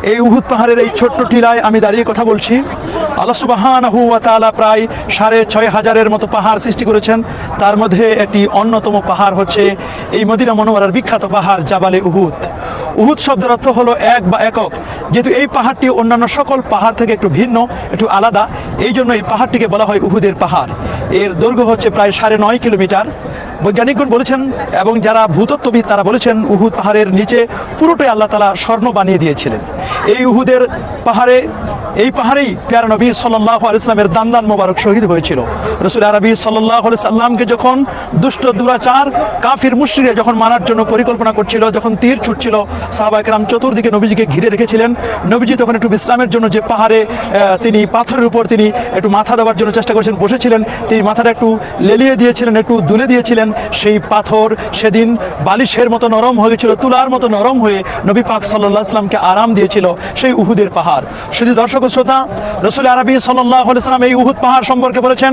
এই উহুদ পাহাড়ের এই ছোট্ট টিলায় আমি দাঁড়িয়ে কথা বলছি। আল্লাহ সুবহানাহু ওয়া তাআলা প্রায় ৬৫০০-এর মতো পাহাড় সৃষ্টি করেছেন। তার মধ্যে একটি অন্যতম পাহাড় হচ্ছে এই মদিনা মুনাওয়ারার বিখ্যাত পাহাড় জাবালে উহুদ। উহুদ শব্দের অর্থ হলো এক বা একক। যেহেতু এই পাহাড়টি অন্যান্য সকল পাহাড় থেকে একটু ভিন্ন, একটু আলাদা, এই জন্য এই পাহাড়টিকে বলা হয় উহুদের পাহাড়। এর দৈর্ঘ্য হচ্ছে প্রায় ৯.৫ কিলোমিটার। বৈজ্ঞানিকগণ বলেছেন এবং যারা ভূতত্ত্ববিদ তারা বলেছেন উহুদ পাহাড়ের নিচে পুরোটাই আল্লাহ তাআলা স্বর্ণ বানিয়ে দিয়েছিলেন। এই উহুদের পাহাড়ে, এই পাহাড়েই প্যারা নবী সাল্লাল্লাহু আলাইহি ওয়াসাল্লামের দান মোবারক শহীদ হয়েছিল। রাসূল আরবি সাল্লাল্লাহু আলাইহি সাল্লামকে যখন দুষ্ট দুরাচার কাফির মুশরিকরা যখন মারার জন্য পরিকল্পনা করছিল, যখন তীর ছুটছিল, সাহাবায়ে কেরাম চতুর্দিকে নবীজিকে ঘিরে রেখেছিলেন। নবীজি তখন একটু বিশ্রামের জন্য যে পাহাড়ে তিনি পাথরের উপর তিনি একটু মাথা দেওয়ার জন্য চেষ্টা করেছেন, বসেছিলেন, তিনি মাথাটা একটু লেলিয়ে দিয়েছিলেন, একটু দুলে দিয়েছিলেন। সেই পাথর সেদিন বালিশের মতো নরম হয়েছিল, তুলার মতো নরম হয়ে নবী পাক সাল্লাল্লাহু আলাইহি ওয়াসাল্লামকে আরাম দিয়েছিল সেই উহুদের পাহাড়। শুধু দর্শক শ্রোতা, রাসূল আরবি সাল্লাল্লাহু আলাইহি ওয়াসাল্লাম এই উহুদ পাহাড় সম্পর্কে বলেছেন,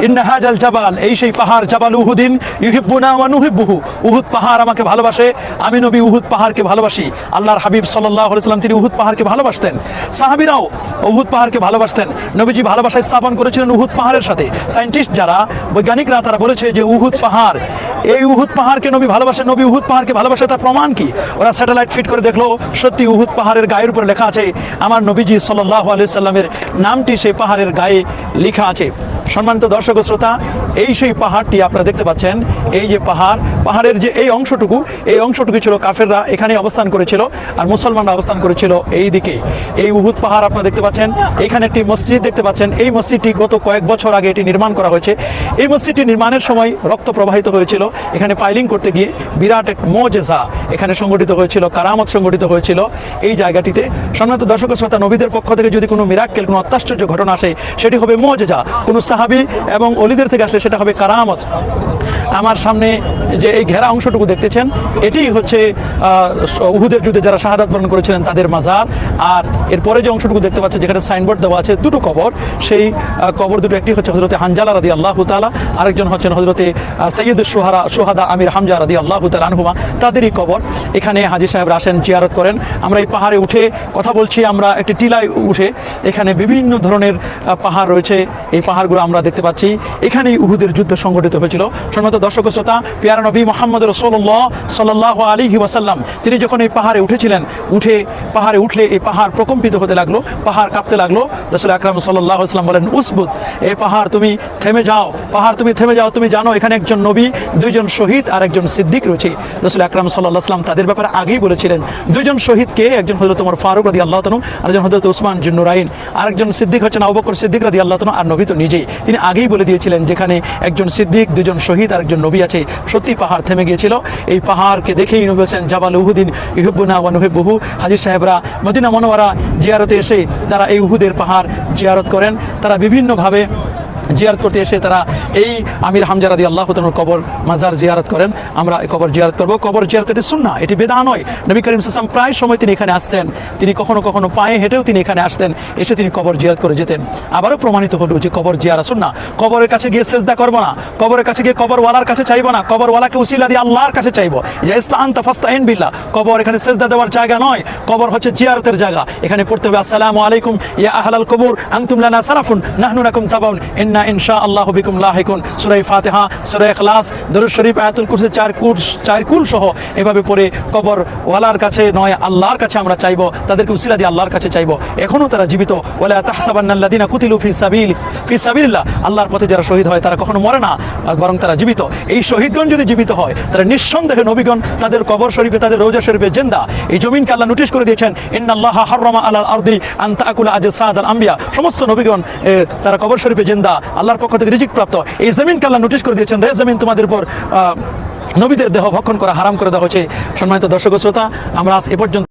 ইন্না হাজাল জাবাল, এই সেই পাহাড়, জাবাল উহুদিন ইউহিব্বুনা ওয়া নুহিব্বুহু, উহুদ পাহাড় আমাকে ভালোবাসে, আমি নবী উহুদ পাহাড়কে ভালোবাসি। আল্লাহর হাবিব সাল্লাল্লাহু আলাইহি ওয়াসাল্লাম তিনি উহুদ পাহাড়কে ভালোবাসতেন। সাহাবীরাও উহুদ পাহাড়কে ভালোবাসতেন। নবীজি ভালোবাসা স্থাপন করেছিলেন উহুদ পাহাড়ের সাথে। সায়েন্টিস্ট যারা, বৈজ্ঞানিকরা তারা বলেছে যে উহুদ পাহাড়, এই উহুদ পাহাড়কে নবী ভালোবাসে, নবী উহুদ পাহাড়কে ভালোবাসে, তার প্রমাণ কি? ওরা স্যাটেলাইট ফিট করে দেখলো, সত্যি উহুদ পাহাড়ের গায়ের উপরে লেখা আছে আমার নবীজি সাল্লাল্লাহু আলাইহি সাল্লামের নামটি সেই পাহাড়ের গায়ে লেখা আছে। সম্মানিত দর্শক শ্রোতা, এই সেই পাহাড়টি আপনারা দেখতে পাচ্ছেন। এই যে পাহাড়, পাহাড়ের যে এই অংশটুকু, এই অংশটুকু ছিল কাফেররা এখানে অবস্থান করেছিল, আর মুসলমানরা অবস্থান করেছিল এই দিকে। এই উহুদ পাহাড় আপনারা দেখতে পাচ্ছেন। এখানে একটি মসজিদ দেখতে পাচ্ছেন। এই মসজিদটি গত কয়েক বছর আগে এটি নির্মাণ করা হয়েছে। এই মসজিদটি নির্মাণের সময় রক্ত প্রবাহিত হয়েছিল। এখানে পাইলিং করতে গিয়ে বিরাট এক মুজিজা এখানে সংগঠিত হয়েছিল, কারামত সংগঠিত হয়েছিল এই জায়গাটিতে। সম্মানিত দর্শক শ্রোতা, নবীদের পক্ষ থেকে যদি কোনো মিরাক্কেল, কোনো অত্যাশ্চর্য ঘটনা আসে, সেটি হবে মুজিজা। কোনো সাহাবী এবং অলিদের থেকে আসলে সেটা হবে কারামত। আমার সামনে যে এই ঘেরা অংশটুকু দেখতেছেন, এটি হচ্ছে উহুদের যুদ্ধে যারা শাহাদাত বরণ করেছিলেন তাদের মাজার। আর এরপরে যে অংশটুকু দেখতে পাচ্ছেন, যেখানে সাইনবোর্ড দেওয়া আছে দুটো কবর, সেই কবর দুটো, একটি হচ্ছে হযরতে হানজালা রাদিয়াল্লাহু তাআলা, আরেকজন হচ্ছেন হযরতে সাইয়্যিদুশ শুহাদা আমির হামজা রাদিয়াল্লাহু তাআলা আনহুমা, তাদেরই কবর। এখানে হাজী সাহেবরা আসেন, জিয়ারত করেন। আমরা এই পাহাড়ে উঠে কথা বলছি, আমরা একটি টিলায় উঠে, এখানে বিভিন্ন ধরনের পাহাড় রয়েছে, এই পাহাড়গুলো আমরা দেখতে পাচ্ছি। এখানেই উহুদের যুদ্ধ সংঘটিত হয়েছিল। সম্মানিত দর্শক শ্রোতা, প্যারা নবী মুহাম্মদ রাসূলুল্লাহ সাল্লাল্লাহু আলাইহি ওয়াসাল্লাম তিনি যখন এই পাহাড়ে উঠেছিলেন, পাহাড়ে উঠলে এই পাহাড় প্রকম্পিত হতে লাগলো, পাহাড় কাঁপতে লাগলো। রাসূল আকরাম সাল্লাল্লাহু আলাইহি ওয়াসাল্লাম বলেন, উসবুত, এই পাহাড় তুমি থেমে যাও, পাহাড় তুমি থেমে যাও, তুমি জানো এখানে একজন নবী, দুইজন শহীদ আর একজন সিদ্দিক রয়েছে। রাসূল আকরাম সাল্লাল্লাহু আলাইহি ওয়াসাল্লাম তাদের ব্যাপারে আগেই বলেছিলেন। দুইজন শহীদ কে? একজন হযরত ওমর ফারুক রাদিয়াল্লাহু তাআলা, আরেকজন হযরত উসমান জুন্নুরাইন, আরেকজন সিদ্দিক হচ্ছেন আবু বকর সিদ্দিক রাদিয়াল্লাহু তাআলা। আর নবী তো নিজেই, তিনি আগেই বলে দিয়েছিলেন যেখানে একজন সিদ্দিক, দুজন শহীদ আর একজন নবী আছে। সত্যি পাহাড় থেমে গিয়েছিল। এই পাহাড়কে দেখেই নবী বলেছেন, জাবাল উহুদিন ইউহিব্বুনা ওয়া নুহিব্বুহু। হাজী সাহেবরা মদিনা মুনাওয়ারা জিয়ারতে এসে তারা এই উহুদের পাহাড় জিয়ারত করেন। তারা বিভিন্নভাবে জিয়ারত করতে এসে তারা এই আমির হামজা রাদিয়াল্লাহু তাআলার কবর, মাজার জিয়ারত করেন। আমরা এই কবর জিয়ারত করব। কবর জিয়ারত এটি সুন্নাহ, এটি বিদআ নয়। নবী করিম সাল্লাল্লাহু আলাইহি ওয়াসাল্লাম প্রায় সময় তিনি এখানে আসতেন। তিনি কখনো কখনো পায়ে হেঁটেও তিনি এখানে আসতেন, এসে তিনি কবর জিয়ারত করে যেতেন। আবারও প্রমাণিত হলো যে কবর জিয়ারত সুন্নাহ। কবরের কাছে গিয়ে সিজদা করব না, কবরের কাছে গিয়ে কবরওয়ালার কাছে চাইব না, কবরওয়ালাকে উসিলা দিয়ে আল্লাহর কাছে চাইব। যে ইস্তাআনতা ফাস্তাইন বিল্লাহ, কবর এখানে সিজদা দেওয়ার জায়গা নয়, কবর হচ্ছে জিয়ারতের জায়গা। এখানে পড়তে হবে আসসালামু আলাইকুম ইয়া আহলাল কবুর আনতুম লানা সালাফুন নাহনু লাকুম তাবাউন ইন্না ইনশাআল্লাহু বিকুম লাহিকুন। সূরা ফাতিহা, সূরা ইখলাস, দরুদ শরীফ, আয়াতুল কুরসি, চার কুল সহ এভাবে পড়ে কবর ওয়ালার কাছে নয়, আল্লাহর কাছে আমরা চাইব, তাদেরকে উসিলা দিয়ে আল্লাহর কাছে চাইব। এখনো তারা জীবিত। ওয়ালা তাহসাবান্নাল্লাযিনা কুতিলু ফি সাবিলিল্লাহ, আল্লাহর পথে যারা শহীদ হয় তারা কখনো মরে না, বরং তারা জীবিত। এই শহীদগণ যদি জীবিত হয়, তারা নিঃসন্দেহে নবীগণ তাদের কবর শরীফে, তাদের রওজা শরীফে জিন্দা। এই জমিনকে আল্লাহ নোটিশ করে দিয়েছেন, ইন্নাল্লাহা হাররামা আলাল আরদি আন তাকুলা আজসাদাল আম্বিয়া। সমস্ত নবীগণ তারা কবর শরীফে জিন্দা, আল্লাহর পক্ষ থেকে রিজিক প্রাপ্ত। এই জমিনকে আল্লাহ নোটিশ করে দিয়েছেন, রে জমিন, তোমাদের উপর নবীদের দেহ ভক্ষণ করা হারাম করে দেওয়া হয়েছে। সম্মানিত দর্শক শ্রোতা, আমরা আজ এ পর্যন্ত